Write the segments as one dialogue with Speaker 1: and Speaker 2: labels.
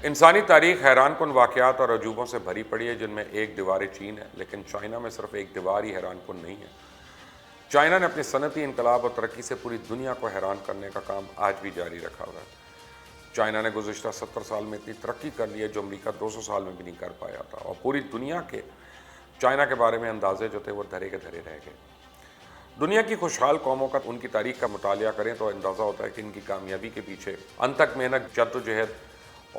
Speaker 1: انسانی تاریخ حیران کن واقعات اور عجوبوں سے بھری پڑی ہے، جن میں ایک دیوار چین ہے، لیکن چائنا میں صرف ایک دیوار ہی حیران کن نہیں ہے۔ چائنا نے اپنی صنعتی انقلاب اور ترقی سے پوری دنیا کو حیران کرنے کا کام آج بھی جاری رکھا ہوا ہے۔ چائنا نے گزشتہ 70 سال میں اتنی ترقی کر لی ہے جو امریکہ 200 سال میں بھی نہیں کر پایا تھا، اور پوری دنیا کے چائنا کے بارے میں اندازے جو تھے وہ دھرے کے دھرے رہ گئے۔ دنیا کی خوشحال قوموں کا ان کی تاریخ کا مطالعہ کریں تو اندازہ ہوتا ہے کہ ان کی کامیابی کے پیچھے انتھک محنت، جدوجہد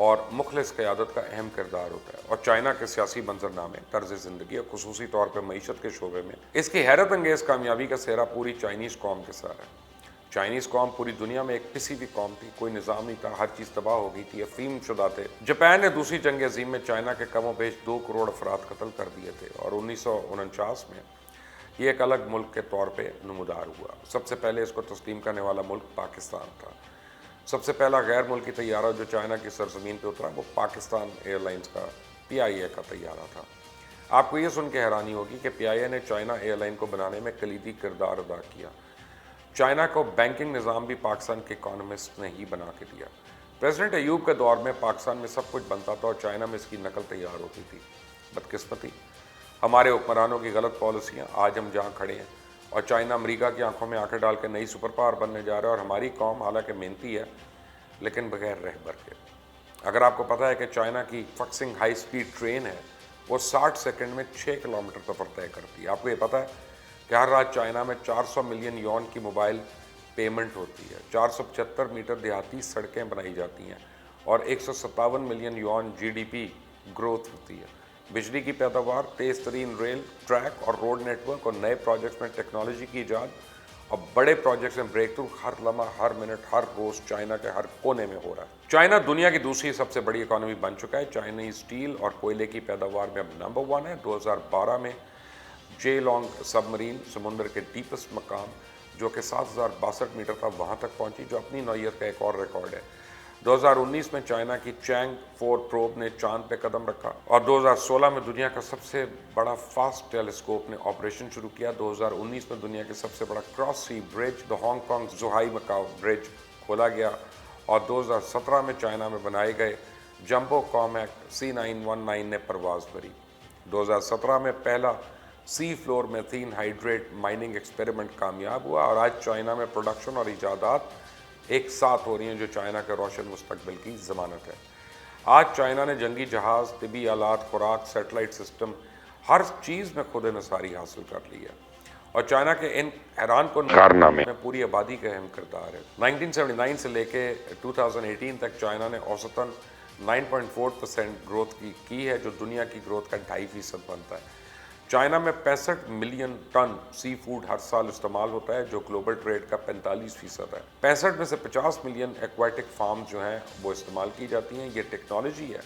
Speaker 1: اور مخلص قیادت کا اہم کردار ہوتا ہے۔ اور چائنا کے سیاسی منظرنامے، طرز زندگی اور خصوصی طور پر معیشت کے شعبے میں اس کی حیرت انگیز کامیابی کا سہرا پوری چائنیز قوم کے ساتھ ہے۔ چائنیز قوم پوری دنیا میں ایک پسی ہوئی قوم تھی، کوئی نظام نہیں تھا، ہر چیز تباہ ہو گئی تھی، افیم شدہ تھے۔ جاپان نے دوسری جنگ عظیم میں چائنا کے کم و بیش 2 کروڑ افراد قتل کر دیے تھے، اور 1949 میں یہ ایک الگ ملک کے طور پہ نمودار ہوا۔ سب سے پہلے اس کو تسلیم کرنے والا ملک پاکستان تھا۔ سب سے پہلا غیر ملکی طیارہ جو چائنا کی سرزمین پہ اترا وہ پاکستان ایئر لائنز کا PIA کا طیارہ تھا۔ آپ کو یہ سن کے حیرانی ہوگی کہ PIA نے چائنا ایئر لائن کو بنانے میں کلیدی کردار ادا کیا۔ چائنا کو بینکنگ نظام بھی پاکستان کے اکانومسٹ نے ہی بنا کے دیا۔ پریزیڈنٹ ایوب کے دور میں پاکستان میں سب کچھ بنتا تھا اور چائنا میں اس کی نقل تیار ہوتی تھی۔ بدقسمتی، ہمارے حکمرانوں کی غلط پالیسیاں آج ہم جہاں کھڑے ہیں، اور چائنا امریکہ کی آنکھوں میں آنکھیں ڈال کے نئی سپر پاور بننے جا رہا ہے، اور ہماری قوم حالانکہ محنتی ہے لیکن بغیر رہبر کے۔ اگر آپ کو پتہ ہے کہ چائنا کی فکسنگ ہائی سپیڈ ٹرین ہے، وہ 60 سیکنڈ میں 6 کلومیٹر سفر طے کرتی ہے۔ آپ کو یہ پتہ ہے کہ ہر رات چائنا میں 400 ملین یون کی موبائل پیمنٹ ہوتی ہے، 475 میٹر دیہاتی سڑکیں بنائی جاتی ہیں، اور 157 ملین یون GDP گروتھ ہوتی ہے۔ بجلی کی پیداوار، تیز ترین ریل، ٹریک اور روڈ نیٹ ورک، اور نئے پروجیکٹس میں ٹیکنالوجی کی ایجاد اور بڑے پروجیکٹس میں بریک تھرو ہر لمحہ، ہر منٹ، ہر روز چائنا کے ہر کونے میں ہو رہا ہے۔ چائنا دنیا کی دوسری سب سے بڑی اکانومی بن چکا ہے۔ چائنیز اسٹیل اور کوئلے کی پیداوار میں اب نمبر 1 ہے۔ 2012 میں جے لانگ سب مرین سمندر کے ڈیپسٹ مقام جو کہ 7062 میٹر تھا وہاں تک پہنچی، جو اپنی نوعیت کا ایک اور ریکارڈ ہے۔ 2019 میں چائنا کی چینگ 4 پروب نے چاند پہ قدم رکھا، اور 2016 میں دنیا کا سب سے بڑا فاسٹ ٹیلیسکوپ نے آپریشن شروع کیا۔ 2019 میں دنیا کے سب سے بڑا کراس سی برج، دا ہانگ کانگ زوہائی مکاؤ برج کھولا گیا، اور 2017 میں چائنا میں بنائے گئے جمبو کامیک C919 نے پرواز بھری۔ 2017 میں پہلا sea floor methane hydrate mining experiment کامیاب ہوا، اور آج چائنا میں پروڈکشن اور ایجادات ایک ساتھ ہو رہی ہیں جو چائنا کے روشن مستقبل کی ضمانت ہے۔ آج چائنا نے جنگی جہاز، طبی آلات، خوراک، سیٹلائٹ سسٹم، ہر چیز میں خود انحصاری حاصل کر لی ہے، اور چائنا کے ان حیران کن کارنامے میں پوری آبادی کا اہم کردار ہے۔ 1979 سے لے کے 2018 تک چائنا نے اوسطاً 9.4% گروتھ کی ہے، جو دنیا کی گروتھ کا 2.5% بنتا ہے۔ چائنا میں 65 ملین ٹن سی فوڈ ہر سال استعمال ہوتا ہے، جو گلوبل ٹریڈ کا 45% ہے۔ 65 میں سے 50 ملین ایکویٹک فارم جو ہیں وہ استعمال کی جاتی ہیں۔ یہ ٹیکنالوجی ہے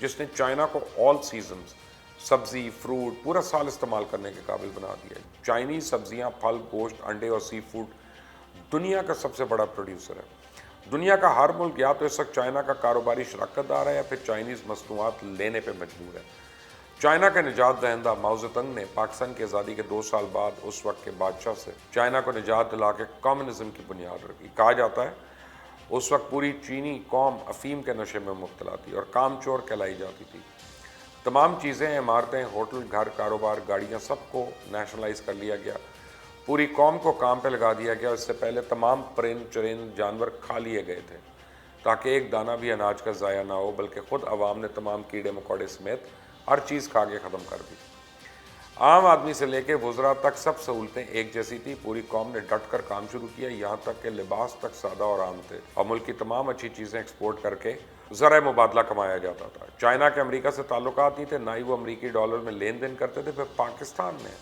Speaker 1: جس نے چائنا کو آل سیزنز سبزی، فروٹ پورا سال استعمال کرنے کے قابل بنا دیا ہے۔ چائنیز سبزیاں، پھل، گوشت، انڈے اور سی فوڈ دنیا کا سب سے بڑا پروڈیوسر ہے۔ دنیا کا ہر ملک یا تو اس وقت چائنا کا کاروباری شراکت دار ہے یا پھر چائنیز مصنوعات لینے پہ مجبور ہے۔ چائنا کے نجات دہندہ ماؤ زیڈونگ نے پاکستان کی آزادی کے 2 سال بعد اس وقت کے بادشاہ سے چائنا کو نجات دلا کے کمیونزم کی بنیاد رکھی۔ کہا جاتا ہے اس وقت پوری چینی قوم افیم کے نشے میں مبتلا تھی اور کام چور کہلائی جاتی تھی۔ تمام چیزیں، عمارتیں، ہوٹل، گھر، کاروبار، گاڑیاں، سب کو نیشنلائز کر لیا گیا، پوری قوم کو کام پہ لگا دیا گیا۔ اس سے پہلے تمام پرند چرند جانور کھا لیے گئے تھے تاکہ ایک دانہ بھی اناج کا ضائع نہ ہو، بلکہ خود عوام نے تمام کیڑے مکوڑے سمیت ہر چیز کھا کے ختم کر دی۔ عام آدمی سے لے کے وزراء تک سب سہولتیں ایک جیسی تھی۔ پوری قوم نے ڈٹ کر کام شروع کیا، یہاں تک کہ لباس تک سادہ اور عام تھے، اور ملک کی تمام اچھی چیزیں ایکسپورٹ کر کے ذرائع مبادلہ کمایا جاتا تھا۔ چائنا کے امریکہ سے تعلقات نہیں تھے، نہ ہی وہ امریکی ڈالر میں لین دین کرتے تھے۔ پھر پاکستان نے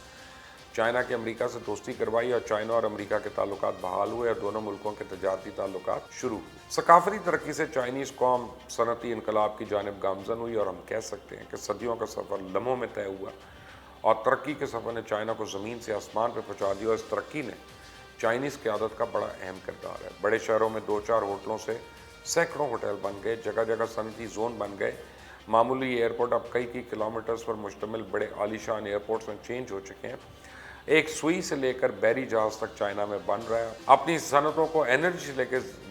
Speaker 1: چائنا کے امریکہ سے دوستی کروائی، اور چائنا اور امریکہ کے تعلقات بحال ہوئے، اور دونوں ملکوں کے تجارتی تعلقات شروع ہوئے۔ ثقافتی ترقی سے چائنیز قوم صنعتی انقلاب کی جانب گامزن ہوئی، اور ہم کہہ سکتے ہیں کہ صدیوں کا سفر لمحوں میں طے ہوا، اور ترقی کے سفر نے چائنا کو زمین سے آسمان پہ پہنچا دیا، اور اس ترقی نے چائنیز قیادت کا بڑا اہم کردار ہے۔ بڑے شہروں میں 2-4 ہوٹلوں سے سینکڑوں ہوٹل بن گئے، جگہ جگہ صنعتی زون بن گئے، معمولی ایئرپورٹ اب کئی کلومیٹرز پر مشتمل بڑے عالی شان ایئرپورٹس میں چینج ہو چکے ہیں۔ ایک سوئی سے لے کر بحری جہاز تک چائنا میں بن رہا ہے۔ اپنی صنعتوں کو انرجی سے لے کے